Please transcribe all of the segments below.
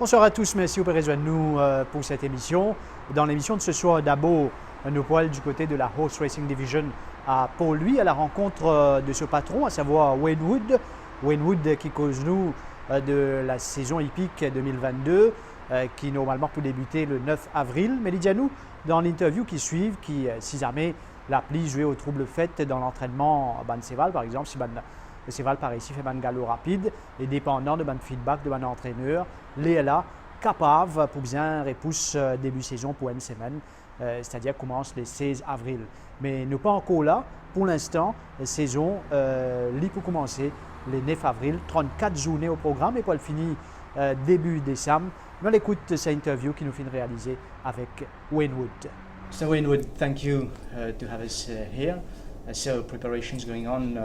Bonsoir à tous, merci au rejoindre nous pour cette émission. Dans l'émission de ce soir, d'abord, nous parlons du côté de la Horse Racing Division à Port-Louis, à la rencontre de ce patron, à savoir Wayne Wood. Wayne Wood qui cause nous de la saison hippique 2022, qui normalement peut débuter le 9 avril. Mais dis-nous, dans l'interview qui suit, qui si jamais l'appli jouer au trouble fait dans l'entraînement à Ban-Séval, par exemple, si le Séval par ici fait un galop rapide et dépendant de feedback de mon entraîneur, les là capable pour bien repousser début saison pour une semaine, c'est-à-dire commence le 16 avril. Mais nous pas encore là. Pour l'instant, la saison pour commencer le 9 avril, 34 journées au programme et pour le finir début décembre. On écoute cette interview qui nous finit réaliser avec Wayne Wood. So Wayne Wood, thank you to have us here. So preparations going on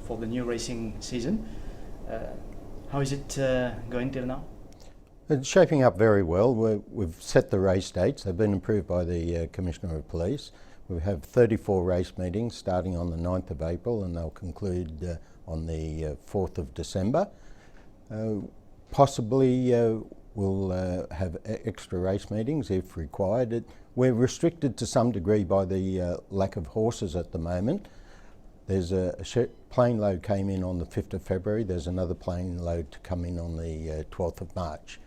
for the new racing season. How is it going till now? It's shaping up very well. We've set the race dates. They've been approved by the Commissioner of Police. We have 34 race meetings starting on the 9th of April and they'll conclude on the 4th of December. Possibly we'll have extra race meetings if required. We're restricted to some degree by the lack of horses at the moment. There's a plane load came in on the 5th of February. There's another plane load to come in on the 12th of March.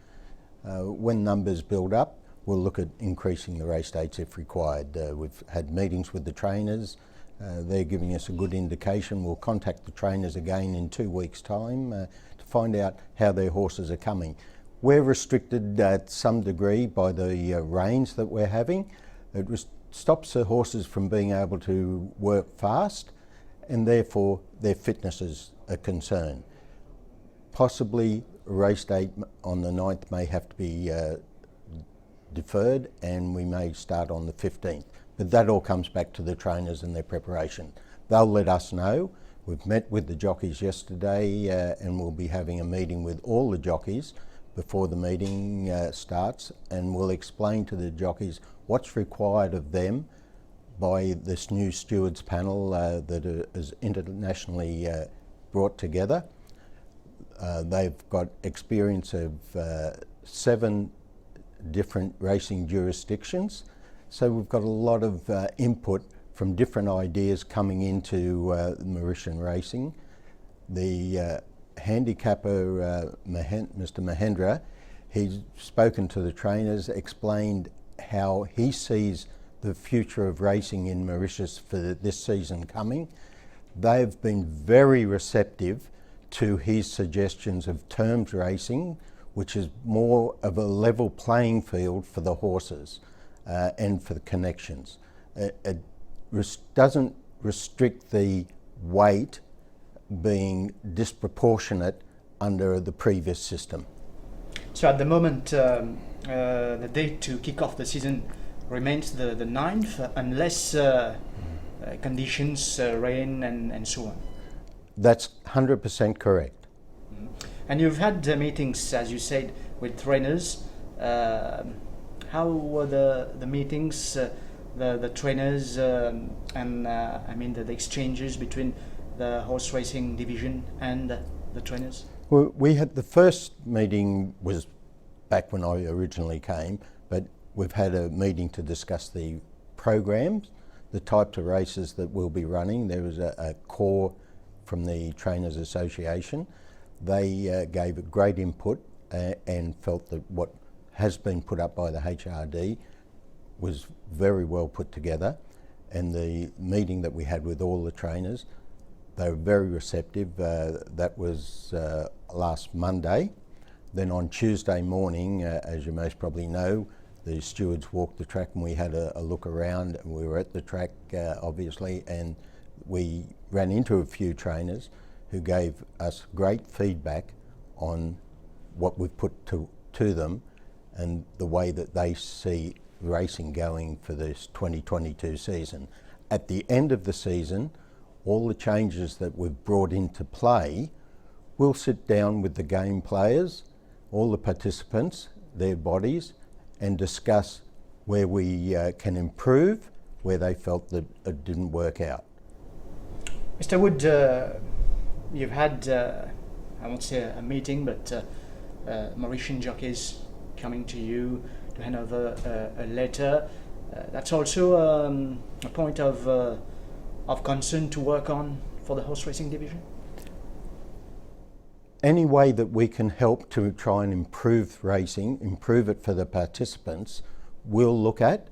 When numbers build up, we'll look at increasing the race dates if required. We've had meetings with the trainers. They're giving us a good indication. We'll contact the trainers again in 2 weeks' time to find out how their horses are coming. We're restricted at some degree by the rains that we're having. It stops the horses from being able to work fast and therefore their fitness is a concern. Possibly a race date on the 9th may have to be deferred and we may start on the 15th. But that all comes back to the trainers and their preparation. They'll let us know. We've met with the jockeys yesterday and we'll be having a meeting with all the jockeys before the meeting starts, and we'll explain to the jockeys what's required of them by this new stewards panel that is internationally brought together. They've got experience of 7 different racing jurisdictions, so we've got a lot of input from different ideas coming into Mauritian racing. The handicapper, Mr. Mahendra, he's spoken to the trainers, explained how he sees the future of racing in Mauritius for this season coming. They've been very receptive to his suggestions of terms racing, which is more of a level playing field for the horses and for the connections. It doesn't restrict the weight being disproportionate under the previous system. So at the moment, the date to kick off the season remains the 9th unless conditions, rain and so on. That's 100% correct. Mm-hmm. And you've had meetings, as you said, with trainers. How were the meetings, the trainers and the exchanges between the horse racing division and the trainers? Well, we had the first meeting was back when I originally came, but we've had a meeting to discuss the programs, the types of races that we'll be running. There was a core from the Trainers Association. They gave a great input and felt that what has been put up by the HRD was very well put together. And the meeting that we had with all the trainers, they were very receptive. That was last Monday. Then on Tuesday morning, as you most probably know, the stewards walked the track and we had a look around. We were at the track, obviously, and we ran into a few trainers who gave us great feedback on what we've put to them and the way that they see racing going for this 2022 season. At the end of the season, all the changes that we've brought into play, we'll sit down with the game players, all the participants, their bodies, and discuss where we can improve, where they felt that it didn't work out. Mr. Wood, you've had, I won't say a meeting, but Mauritian jockeys coming to you to hand over a letter. That's also a point of concern to work on for the horse racing division? Any way that we can help to try and improve racing, improve it for the participants, we'll look at.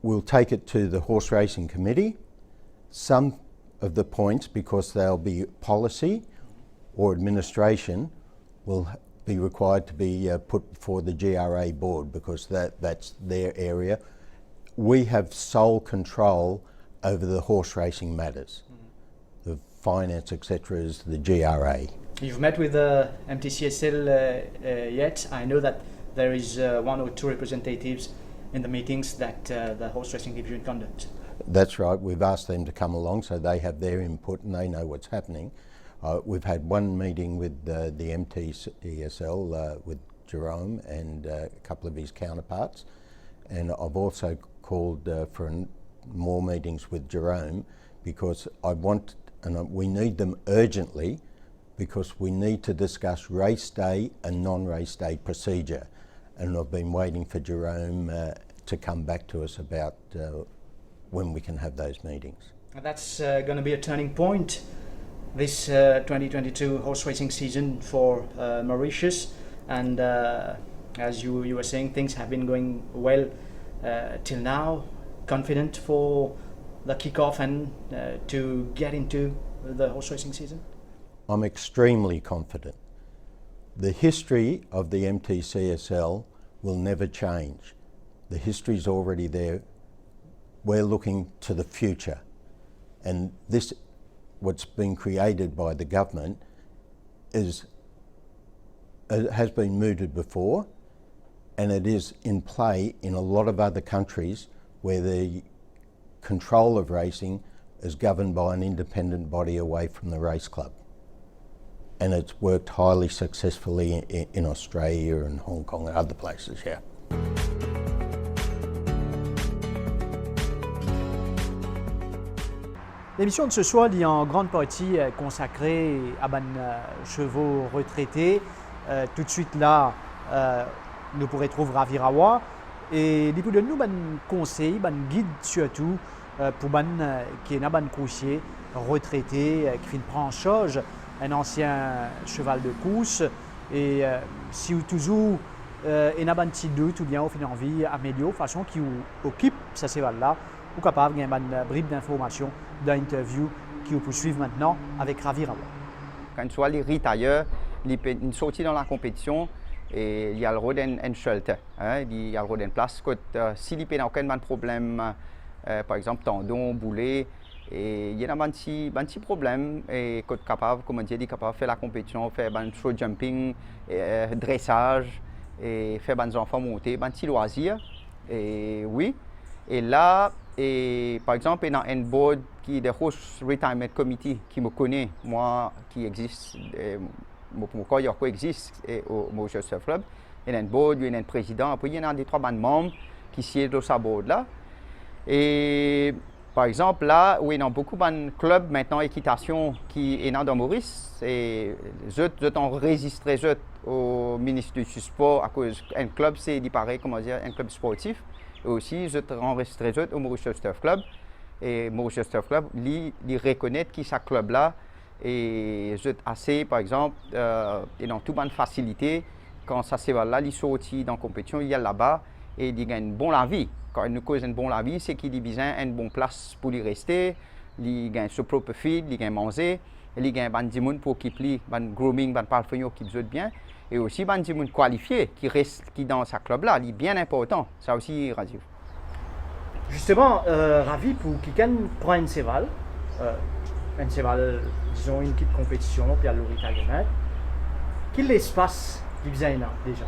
We'll take it to the horse racing committee. Some of the points, because they'll be policy or administration, will be required to be put before the GRA board, because that's their area. We have sole control over the horse racing matters. The finance, etc., is the GRA. You've met with the MTCSL yet? I know that there is 1 or 2 representatives in the meetings that the horse racing division conducts. That's right. We've asked them to come along so they have their input and they know what's happening. We've had one meeting with the MTCSL with Jerome and a couple of his counterparts, and I've also called for more meetings with Jerome, because I want, and we need them urgently, because we need to discuss race day and non-race day procedure, and I've been waiting for Jerome to come back to us about when we can have those meetings. That's going to be a turning point, this 2022 horse racing season for Mauritius, and as you were saying, things have been going well till now. Confident for the kickoff and to get into the horse racing season? I'm extremely confident. The history of the MTCSL will never change. The history's already there. We're looking to the future, and this, what's been created by the government, has been mooted before, and it is in play in a lot of other countries where the control of racing is governed by an independent body away from the race club. And it's worked highly successfully in Australia and Hong Kong and other places, yeah. L'émission de ce soir est en grande partie consacrée à des chevaux retraités. Tout de suite là, nous pourrons trouver Ravirawa. Et il peut nous un conseil, un guide surtout pour les qui sont des coursiers retraités, qui viennent prendre en charge un ancien cheval de course. Et si vous toujours un petit doute ou bien vous avez envie d'améliorer de façon qui occupe ce cheval-là, vous êtes capable d'avoir une bribe d'informations, d'interview qui vous poursuivent maintenant avec Ravirawa. Quand soit les retailleurs, ils sortent dans la compétition et il y a le droit d'un shelter, il y a le droit d'une place. S'il n'y a aucun problème, par exemple tendon, boulet, et il y a un petit problème et qu'on est capable, comme on dit, capable de faire la compétition, faire un show jumping, dressage et faire des enfants monter, un petit loisir. Et oui, et là, et par exemple, il y a un board qui est le Horse Retirement Committee qui me connaît, moi qui existe, mon corps existe au Mauritius Surf Club. Il y a un board, il y a un président, après il y a des 3 membres qui siègent dans ce board là. Et par exemple, là où il y a beaucoup de clubs maintenant équitation qui est dans Maurice, et je ont enregistré au ministère du Sport à cause un club, c'est pareil, comment dire, un club sportif. Et aussi, je enregistré au Mauritius Surf Club. Et Mauritius Surf Club, il reconnaît qui ce club-là. Et je assez, par exemple, et dans toute bonne facilité, quand ça se va là, il sortit dans la compétition, il y a là-bas et il gagne bon la vie. Quand il nous cause une bonne la vie, c'est qu'il a besoin d'une bonne place pour y rester, il gagne son propre feed, il gagne manger, il gagne des gens pour qu'il plie, des grooming, des parfums qui besoin bien. Et aussi des gens qualifiés qui restent dans ce club-là, c'est bien important. Ça aussi, Rajiv. Justement, Ravi, pour quelqu'un prend un cheval, disons une petite compétition, puis à l'Oritagement, quel espace qui besoin déjà?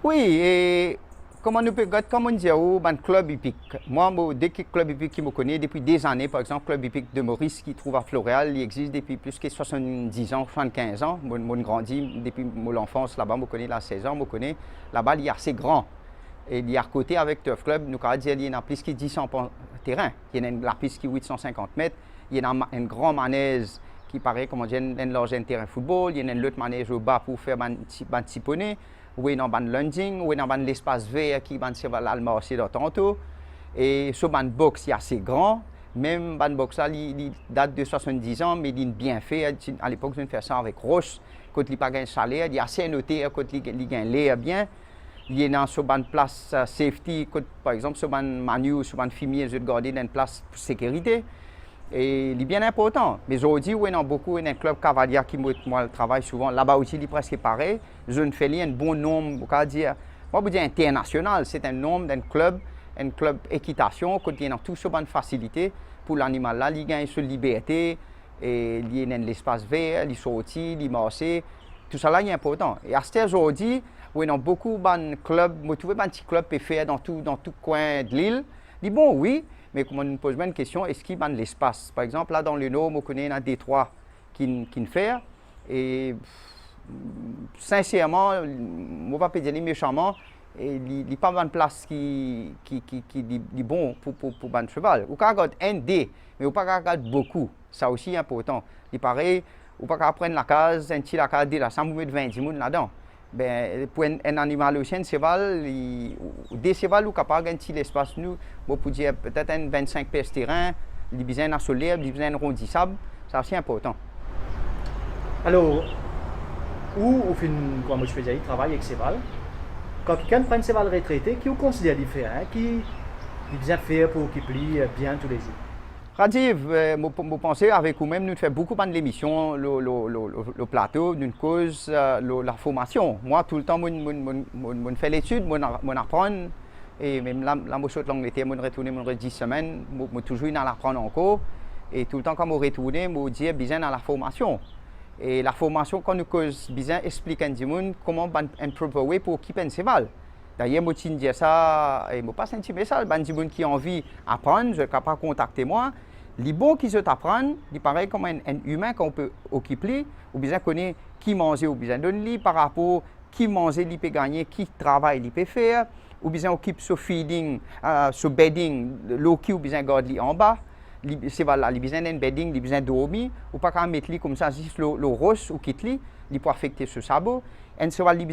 Oui, et comment nous peut comme on dit, un club hippique. Moi, dès que le club hippique qui me connaît depuis des années, par exemple, le club hippique de Maurice qui trouve à Floréal, il existe depuis plus que 70 ans, 75 ans. Moi, grandi depuis mon enfance là-bas, je connais là 16 ans, je connais là-bas, il est assez grand. Et il y a à côté avec Turf Club, nous avons dit qu'il y a plus que 10 terrain. Il y a la piste qui est 850 mètres, il y a un grand manège qui paraît, comment dire, un large terrain football, il y a un autre manège au bas pour faire un petit poney, ou il y a un landing, ou il y a l'espace vert qui va se marcher dans tantôt. Et ce box est assez grand, même le box là, il date de 70 ans, mais il est bien fait. À l'époque, je fais ça avec roche, quand il n'y a pas de salaire, il est assez noté, quand il y a l'air bien. Il y a une place safety, par exemple, sur une manu, sur une fumier, je garder une place pour sécurité. Et il est bien important. Mais aujourd'hui, il y a beaucoup de clubs cavaliers qui moi travaille souvent. Là-bas aussi, il est presque pareil. Je ne fais un bon nombre, moi je dis international, c'est un nombre d'un club équitation, quand il y a tout sur une facilité pour l'animal là, il gagne sur liberté, et il y a l'espace vert, il sortit, il marche, tout ça là est important. Et à ce aujourd'hui, il y a beaucoup de clubs, vous trouvez un petit club peut faire dans tout coin de l'île. Il dit bon oui, mais comme on nous pose une question, est-ce qu'il y a de l'espace? Par exemple, là dans le Nord, on connaît un détroit qui fait, et sincèrement, je ne vais pas dire méchamment, il n'y a pas de place qui est bon pour un cheval. Ou quand on un dé, mais on pas regarder beaucoup. Ça aussi est important. Il paraît, on pas prendre la case, un petit la case de la ça vous met 20 personnes là-dedans. Ben pour un animal aussi, un cheval, des chevaux ou capable un petit espace nous, on peut dire peut-être un 25 pièces terrain, il besoin d'un solaire, il besoin d'un rondissable, ça aussi important. Alors, où au fin, comme je faisais, il travaille avec cheval. Quand quelqu'un prend un cheval retraité, qui vous considère différent, qui est bien fait pour qu'il plie bien tous les jours. Rajiv, je pense avec vous-même, nous faisons beaucoup de l'émission, le plateau, d'une cause, la formation. Moi, tout le temps, je fais l'étude, je apprends. Et même là, je saute l'Angleterre, je retourne 10 semaines, je toujours apprendre encore. Et tout le temps, quand je retourne, je dis besoin dans la formation. Et la formation, quand nous cause besoin expliquer à monde comment un proper way pour occuper un cheval. D'ailleurs, je dis ça, et je passe un petit message, les gens qui ont envie d'apprendre, je suis capable de contacter moi. Les bons qui veulent apprendre, c'est pareil comme un humain qu'on peut occuper, ou bien connaître qui mange ou bien donner par rapport à qui mange, il peut gagner, qui travaille, il peut faire, ou bien occupe ce feeding, ce bedding, l'eau qui ou bien garde en bas. C'est voilà, il besoin d'un bedding, il besoin de dormir, ou pas qu'à mettre comme ça, juste le roche ou quitte il peut affecter ce sabot. Un cheval, il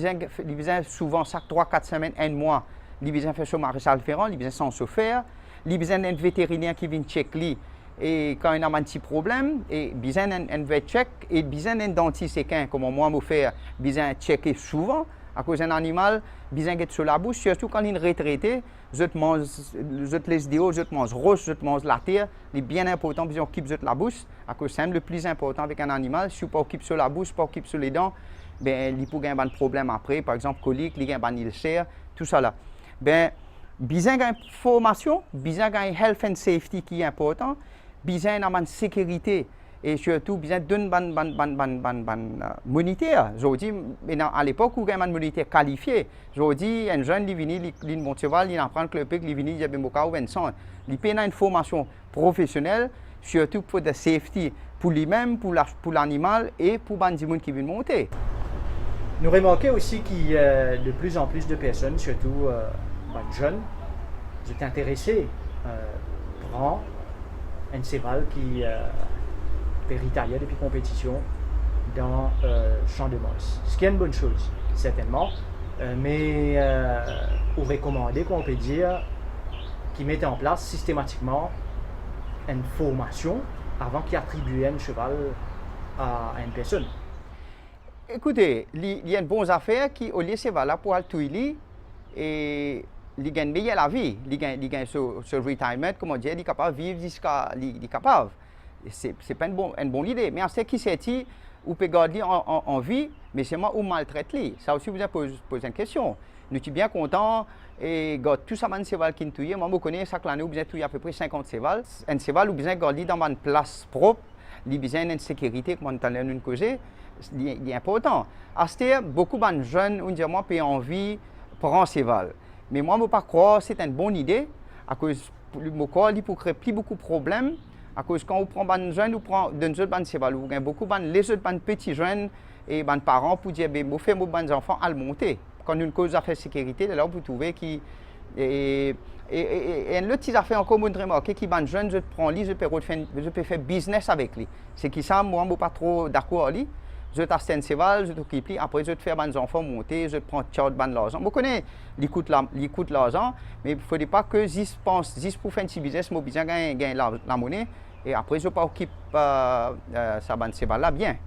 besoin souvent chaque 3-4 semaines, un mois, il besoin faire ce maréchal ferrant, il besoin sans se faire, il besoin d'un vétérinaire qui vient checker et quand il a un petit problème, et besoin d'un vet check et besoin d'un dentiste équin, comme moi me faire, besoin checker souvent. À cause d'un animal, besoin d'être sur la bouche, surtout quand il est retraité, je te laisse des hauts, je te mange roche, je te mange la terre. Il est bien important, besoin d'occuper la bouche. À cause c'est le plus important avec un animal. Si tu pas occuper sur la bouche, pas occuper sur les dents, ben il peut avoir un problème après, par exemple colique, il y a un ulcère, tout ça là. Ben besoin d'une formation, besoin d'une health and safety qui est important, besoin d'une sécurité. Et surtout, besoin d'un moniteur. Je dis, à l'époque, où il y a un moniteur qualifié, je dis, un jeune, il vient, il monte cheval, il apprend que le pic, il vient, il y a un Vincent. Il paye une formation professionnelle, surtout pour la safety, pour lui-même, pour l'animal et pour les gens qui viennent monter. Nous remarquons aussi qu'il y a de plus en plus de personnes, surtout jeunes, sont intéressés prendre un cheval qui péritarié depuis compétition dans champ de masse. Ce qui est une bonne chose, certainement, mais on recommande qu'on peut dire qu'ils mettent en place systématiquement une formation avant qu'ils attribuent un cheval à une personne. Écoutez, il y a une bonne affaire qui, au lieu de cheval là pour aller et il gagne bien la vie, il gagne ce retirement, comme on dit, il est capable de vivre jusqu'à il est capable. C'est pas une bonne idée. Mais en ce qui c'est dit, on peut garder en vie, mais c'est moi où maltraite lui. Ça aussi, vous avez posé une question. Nous sommes bien contents et tout ça, un cheval qui nous tue. Moi, je connais chaque année, vous avez à peu près 50 chevals. Un cheval, vous avez gardé dans une place propre, il a besoin d'une sécurité, comme on a dit, il est important. À ce stade, beaucoup de jeunes, on dit, moi, peuvent envie de prendre un cheval. Mais moi, je ne peux pas croire que c'est une bonne idée, à cause mon corps, il peut créer plus beaucoup de problèmes. À cause quand on prend un jeune, on prend d'un autre cheval, on a beaucoup les autres petits jeunes et les parents pour dire, ben, on fait mes enfants à le monter. Quand une cause à faire sécurité, là, on peut trouver qui Et l'autre petite affaire encore, je remarqué qui est jeune, je prends lui, je peux faire business avec lui. C'est qui ça, moi, je ne suis pas trop d'accord avec lui. Je t'achète un cheval, je t'occupe lui, après je te fais des enfants monter, je te prends tchao de l'argent. Je connais, il coûte l'argent, mais il ne faudrait pas que 10 pour faire un petit business, je besoin de gagner la monnaie, et après je peux occuper ça cheval là bien.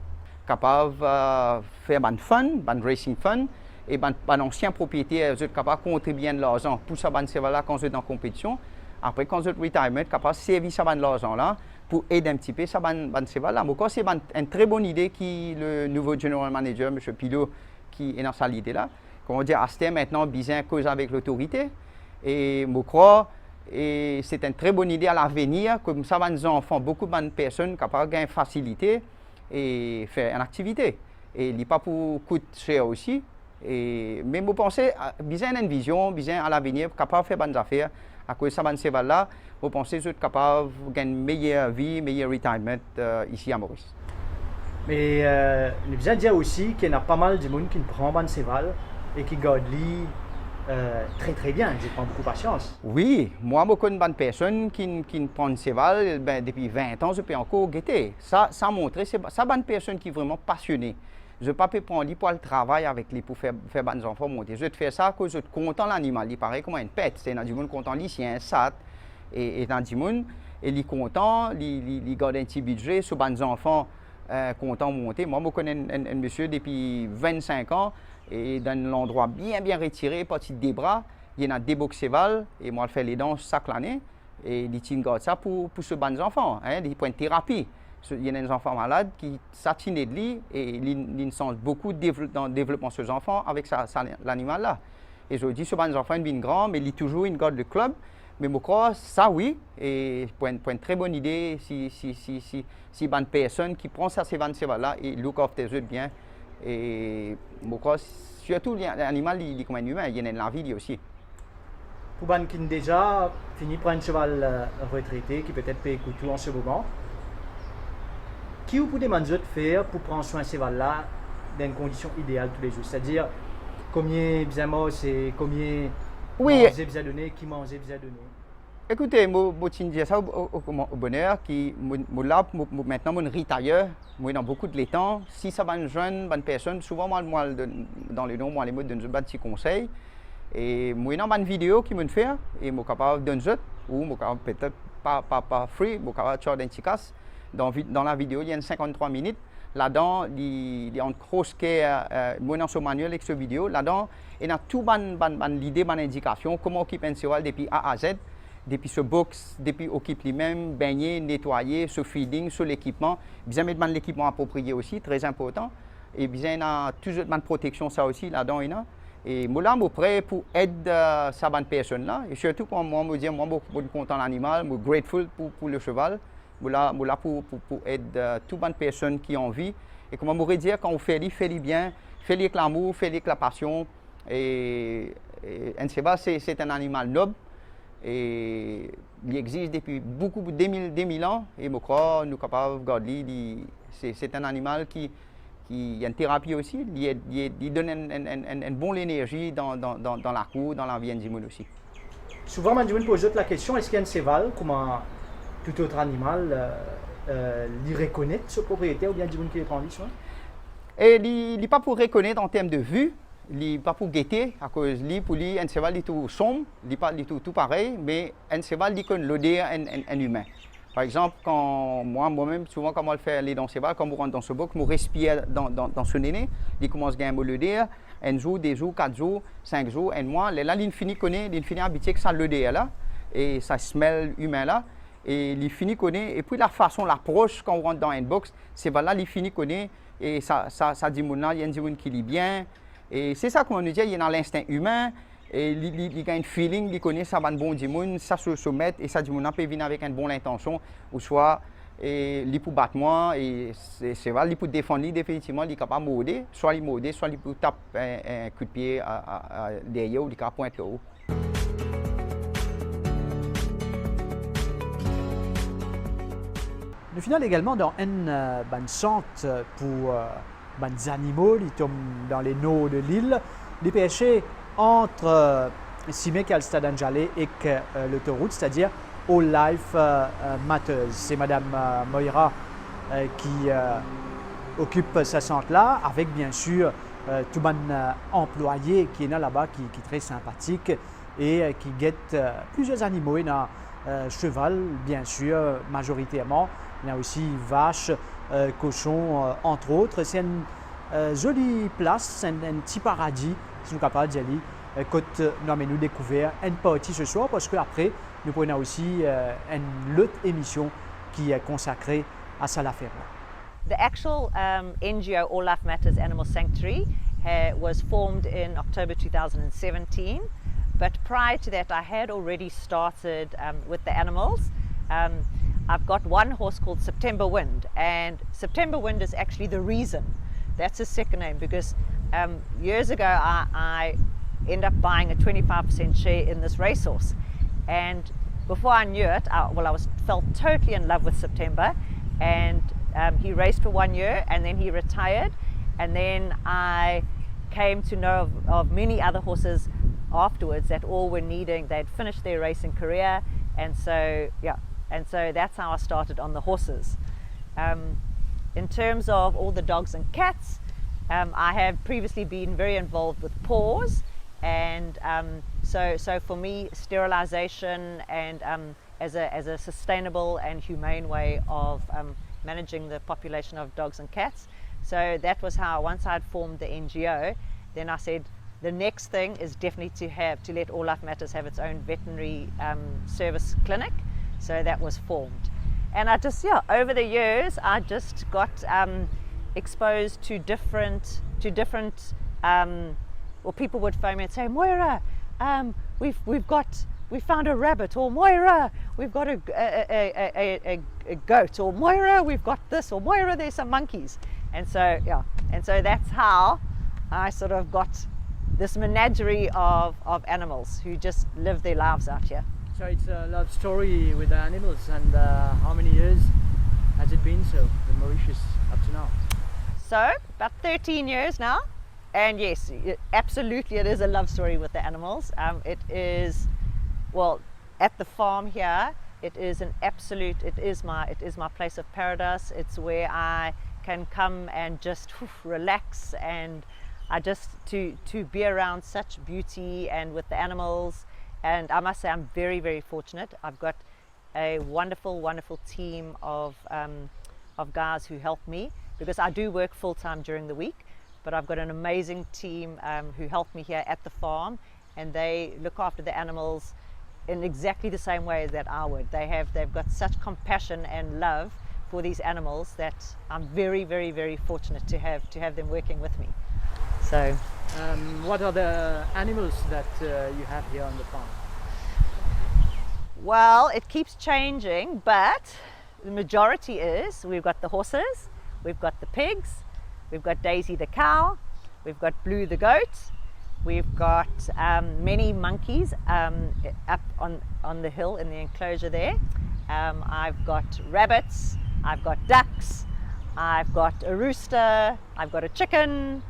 Capable de faire des fun, des racing fun, et des anciens propriétaires, je suis capable de contribuer de l'argent pour ça cheval là quand je suis dans la compétition. Après, quand je suis retirement, capable de servir ça l'argent là, pour aider un petit peu ça cheval là. Donc, c'est une très bonne idée qui le nouveau general manager, M. Pilot, qui est dans cette idée là. Comment dire, Asté maintenant besoin de cause avec l'autorité. Et je crois et c'est une très bonne idée à l'avenir, comme ça les enfants, beaucoup de personnes capables de gagner facilité et faire une activité. Et il n'est pas pour coûter cher aussi. Et, mais je pense besoin d'une vision, besoin à l'avenir, capable de faire bonnes affaires. À cause de ça, là, je pense que je suis capable de gagner une meilleure vie, meilleur retirement ici à Maurice. Mais il est besoin de dire aussi qu'il y a pas mal de monde qui prend ban cheval et qui garde lui très très bien, ils prennent beaucoup de patience. Oui, moi je connais une personne qui prend un cheval depuis 20 ans, je peux encore guetter. Ça montre, c'est une personne qui est vraiment passionnée. Je ne peux pas prendre lui pour le travail avec lui pour faire des enfants monter. Je te fais ça parce que je suis content l'animal. Il paraît comme une pète. C'est dans du monde content, c'est un sat. Et dans du monde, il est content, il garde un petit budget sur des enfants contents monter. Moi, je connais un monsieur depuis 25 ans et dans un endroit bien retiré, petit des bras. Il y a des beaux cheval et moi, je fais les dents chaque année. Et il garde ça pour ces bons enfants. Il prend une thérapie. Il y a des enfants malades qui s'attirent de lui et ils sentent beaucoup dans le développement de ces enfants avec l'animal là. Et je dis, ce sont des enfants qui sont grands, mais ils toujours une garde de club. Mais je crois ça oui, et pour une très bonne idée, si une personne qui prend ça, ces cheval là et look after eux bien. Et je crois surtout l'animal, il est comme un humain, il y a une vie aussi. Pour les gens qui ont déjà fini par un cheval retraité, qui peut-être peut écouter en ce moment, qui vous pouvez demander de faire pour prendre soin de ce cheval-là dans une condition idéale tous les jours? C'est-à-dire, combien besoin c'est combien manger besoin donner, qui manger besoin donner? Écoutez, je dis ça au bonheur, qui maintenant, je suis retire, moi dans beaucoup de temps. Si ça va une jeune, bonne personne, souvent, moi dans le nom, moi, les mots donnent un petit conseil. Et moi, dans une vidéo qui me fait, et je suis capable de donner, ou je suis capable peut-être pas free, je suis capable de faire un petit casse. Dans la vidéo, il y a 53 minutes. Là-dedans, il y a une grosse moi dans ce manuel avec cette vidéo. Là-dedans, il y a tout l'idée, une indication, comment occuper un cheval depuis A à Z, depuis ce box, depuis occuper lui-même, baigner, nettoyer, ce feeding, sur l'équipement. Bien mettre l'équipement approprié aussi, très important. Et bien, il y a toujours une protection, ça aussi, là-dedans, il y a. Et moi, là, je suis prêt pour aider cette bonne personne-là. Et surtout, quand moi, je dis, moi, je suis content de l'animal, je suis grateful pour le cheval. Je suis là pour aider toutes les personnes qui ont envie. Et comme on pourrait dire, quand on fait bien, fait avec l'amour, fait avec la passion. Et un cheval, c'est un animal noble. Et il existe depuis beaucoup, 2000 ans. Et je crois que nous sommes capables de garder. C'est un animal qui a une thérapie aussi. Il donne une bonne énergie dans la cour, dans la vie du monde aussi. Souvent, je me pose la question, est-ce qu'il y a un cheval, comment tout autre animal, il reconnaît ce propriétaire ou bien du monde qui prend soin? Et il n'est pas pour reconnaître en termes de vue, il n'est pas pour guetter, à cause pour lui, un cheval est tout sombre, il n'est pas tout pareil, mais un cheval il connaît l'odeur un humain. Par exemple, quand moi-même, souvent quand je fais les dents cheval, quand je rentre dans ce box, je respire dans ce nez, il commence à gagner l'odeur, un jour, 2 jours, 4 jours, 5 jours, un mois, là, il finit habitué que ça l'odeur là, et ça smell humain là. Et il finit connaît et puis la façon l'approche quand on rentre dans une box c'est là il finit connaît et ça dit mon il y a un monde qui lit bien et c'est ça qu'on nous dit il y a l'instinct humain et il a un feeling il connaît ça va bon du monde ça se met et ça dit mon peut venir avec une bonne intention ou soit et il peut battre moi et c'est vrai il peut défendre définitivement il est capable de morder soit il peut taper un coup de pied derrière ou il est capable de pointer haut. Nous finissons également dans une centre pour les animaux, ils tombent dans les eaux de l'île, les pêcher entre Simekal Stadanjale et que l'autoroute, c'est-à-dire All Life Matters. C'est Madame Moira qui occupe ce centre-là, avec bien sûr tout le employé qui est là-bas, qui est très sympathique et qui guette plusieurs animaux. Il y a cheval, bien sûr, majoritairement. Il y a aussi vaches, cochons, entre autres. C'est une jolie place, un petit paradis, si nous sommes capables d'y aller. Quand nous avons découvert une partie ce soir, parce qu'après, nous prenons aussi une autre émission qui est consacrée à ça l'affaire. The actual NGO All Life Matters Animal Sanctuary was formed in October 2017, but prior to that I had already started with the animals. I've got one horse called September Wind, and September Wind is actually the reason. That's his second name, because years ago I ended up buying a 25% share in this racehorse, and before I knew it, I felt totally in love with September, and he raced for 1 year and then he retired, and then I came to know of many other horses afterwards that all were needing, they'd finished their racing career, and so that's how I started on the horses. In terms of all the dogs and cats, I have previously been very involved with paws, and so for me, sterilization and as a sustainable and humane way of managing the population of dogs and cats. So that was how, once I'd formed the NGO, then I said the next thing is definitely to let All Life Matters have its own veterinary service clinic. So that was formed. And I just, over the years, I just got exposed to different, well, people would phone me and say, Moira, we found a rabbit, or Moira, we've got a goat, or Moira, we've got this, or Moira, there's some monkeys. And so that's how I sort of got this menagerie of animals who just live their lives out here. So it's a love story with the animals, and how many years has it been so in Mauritius up to now? So about 13 years now, and yes, absolutely it is a love story with the animals. It is, well, at the farm here, it is my place of paradise. It's where I can come and just relax, and I just to be around such beauty and with the animals. And I must say I'm very, very fortunate. I've got a wonderful, wonderful team of guys who help me, because I do work full-time during the week, but I've got an amazing team who help me here at the farm, and they look after the animals in exactly the same way that I would. They've got such compassion and love for these animals that I'm very, very, very fortunate to have them working with me. So, what are the animals that you have here on the farm? Well, it keeps changing, but the majority is we've got the horses, we've got the pigs, we've got Daisy the cow, we've got Blue the goat, we've got many monkeys up on the hill in the enclosure there. I've got rabbits, I've got ducks, I've got a rooster, I've got a chicken,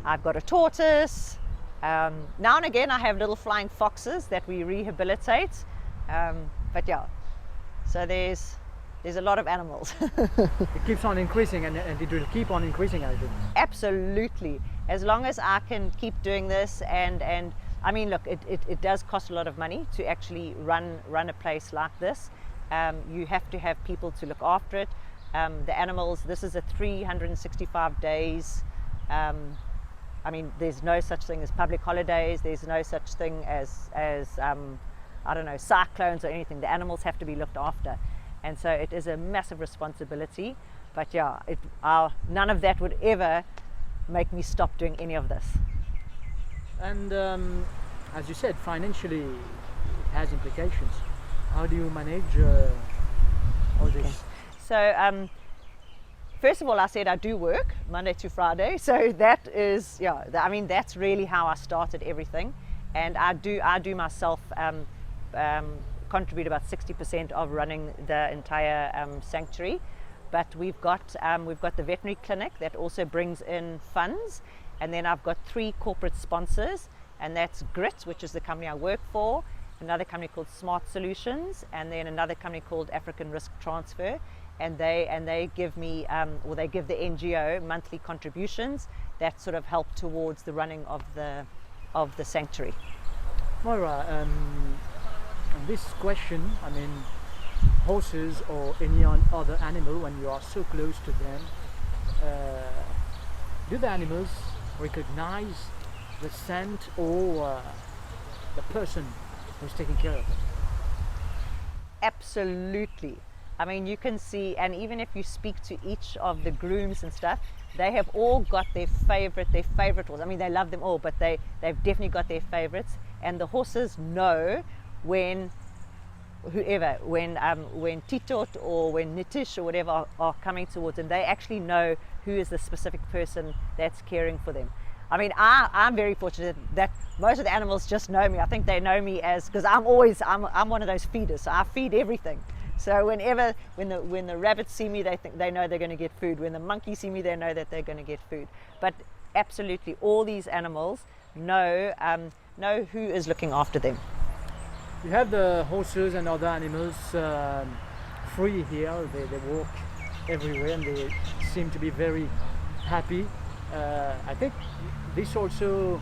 I've got a tortoise. Now and again I have little flying foxes that we rehabilitate. But yeah, so there's a lot of animals. It keeps on increasing, and it will keep on increasing, I think. Absolutely. As long as I can keep doing this, and I mean, look, it does cost a lot of money to actually run a place like this. You have to have people to look after it. The animals, this is a 365 days. I mean, there's no such thing as public holidays. There's no such thing as I don't know, cyclones or anything. The animals have to be looked after, and so it is a massive responsibility. But yeah, none of that would ever make me stop doing any of this. And as you said, financially it has implications. How do you manage all this? So first of all, I said I do work Monday to Friday, so that is, I mean, that's really how I started everything. And I do myself contribute about 60% of running the entire sanctuary. But we've got the veterinary clinic that also brings in funds, and then I've got 3 corporate sponsors, and that's Grit, which is the company I work for, another company called Smart Solutions, and then another company called African Risk Transfer, and they give me, or they give the NGO monthly contributions that sort of help towards the running of the sanctuary. Moira, on this question, I mean, horses or any other animal, when you are so close to them, do the animals recognize the scent or the person who's taking care of them? Absolutely. I mean, you can see, and even if you speak to each of the grooms and stuff, they have all got their favorite horse. I mean, they love them all, but they've definitely got their favorites. And the horses know when Titot or when Nitish or whatever are coming towards them, they actually know who is the specific person that's caring for them. I mean, I'm very fortunate that most of the animals just know me. I think they know me because I'm one of those feeders, so I feed everything. So when the rabbits see me, they know they're going to get food. When the monkeys see me, they know that they're going to get food. But absolutely, all these animals know who is looking after them. You have the horses and other animals free here. They walk everywhere and they seem to be very happy. I think this also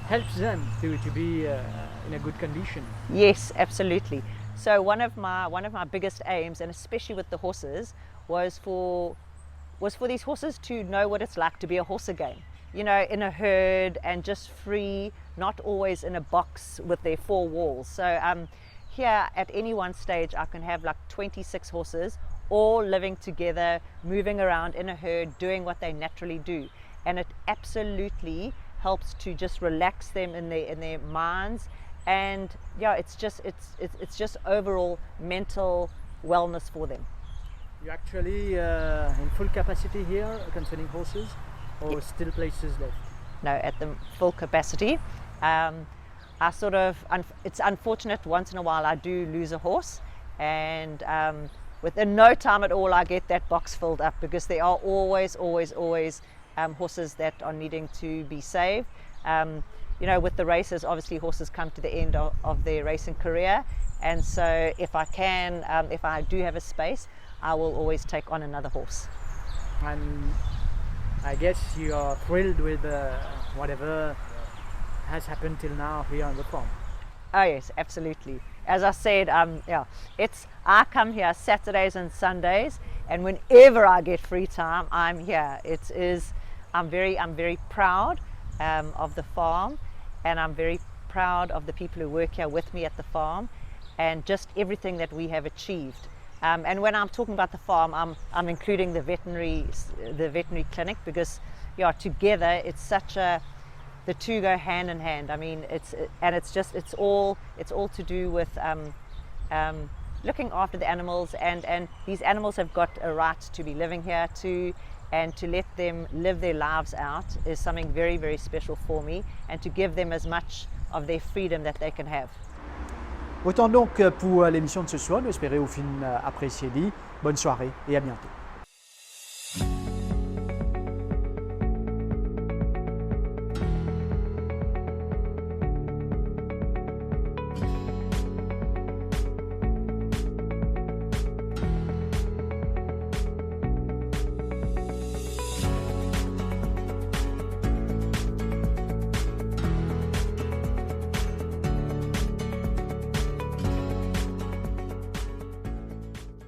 helps them to be in a good condition. Yes, absolutely. So one of my biggest aims, and especially with the horses, was for these horses to know what it's like to be a horse again. You know, in a herd and just free, not always in a box with their four walls. So here at any one stage I can have like 26 horses all living together, moving around in a herd, doing what they naturally do. And it absolutely helps to just relax them in their minds, and yeah, it's just overall mental wellness for them. You're actually in full capacity here concerning horses, or yes, still places left? No, at the full capacity. It's unfortunate once in a while I do lose a horse, and within no time at all I get that box filled up, because there are always horses that are needing to be saved. You know, with the races, obviously horses come to the end of their racing career, and so if I do have a space, I will always take on another horse. And I guess you are thrilled with whatever has happened till now here on the farm. Oh yes, absolutely. As I said, I come here Saturdays and Sundays, and whenever I get free time, I'm here. I'm very proud of the farm, and I'm very proud of the people who work here with me at the farm, and just everything that we have achieved. And when I'm talking about the farm, I'm including the veterinary clinic, because together the two go hand in hand. I mean, it's all to do with looking after the animals, and these animals have got a right to be living here too, and to let them live their lives out is something very, very special for me, and to give them as much of their freedom that they can have. Autant donc pour l'émission de ce soir. Nous espérons au fin apprécier. Bonne soirée et à bientôt.